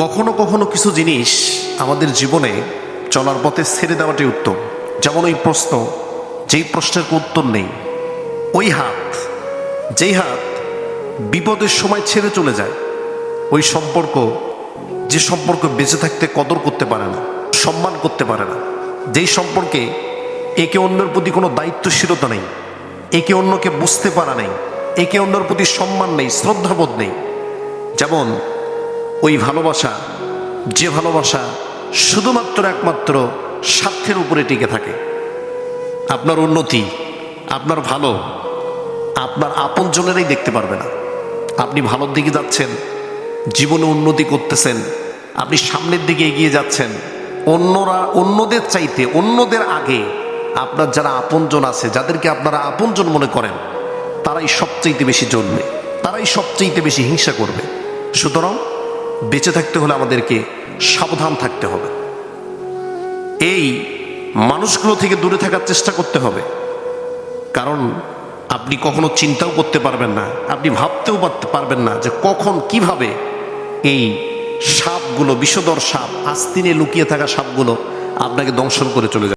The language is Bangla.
কখনো কখনো কিছু জিনিস আমাদের জীবনে চলার পথে ছেড়ে দেওয়াটাই উত্তম। যেমন ওই প্রশ্ন, যেই প্রশ্নের উত্তর নেই, ওই হাত, যেই হাত বিপদের সময় ছেড়ে চলে যায়, ওই সম্পর্ক, যে সম্পর্ক বেঁচে থাকতে কদর করতে পারে না, সম্মান করতে পারে না, যেই সম্পর্কে একে অন্যের প্রতি কোনো দায়িত্বশীলতা নেই, একে অন্যকে বুঝতে পারা নেই, একে অন্যের প্রতি সম্মান নেই, শ্রদ্ধাবোধ নেই। যেমন ওই ভালোবাসা, যে ভালোবাসা শুধুমাত্র একমাত্র স্বার্থের উপরে টিকে থাকে। আপনার উন্নতি, আপনার ভালো আপনার আপনজনেরাই দেখতে পারবে না। আপনি ভালোর দিকে যাচ্ছেন, জীবনে উন্নতি করতেছেন, আপনি সামনের দিকে এগিয়ে যাচ্ছেন, অন্যদের চাইতে, অন্যদের আগে আপনার যারা আপনজন আছে, যাদেরকে আপনারা আপনজন মনে করেন, তারাই সবচাইতে বেশি জ্বলবে, তারাই সবচাইতে বেশি হিংসা করবে। সুতরাং বেঁচে থাকতে হলে আমাদেরকে সাবধান থাকতে হবে, এই মানুষগুলো থেকে দূরে থাকার চেষ্টা করতে হবে। কারণ আপনি কখনো চিন্তাও করতে পারবেন না, আপনি ভাবতেও পারবেন না যে কখন কিভাবে এই সাপগুলো, বিষধর সাপ, আস্তিনে লুকিয়ে থাকা সাপগুলো আপনাকে দংশন করে চলে যাবে।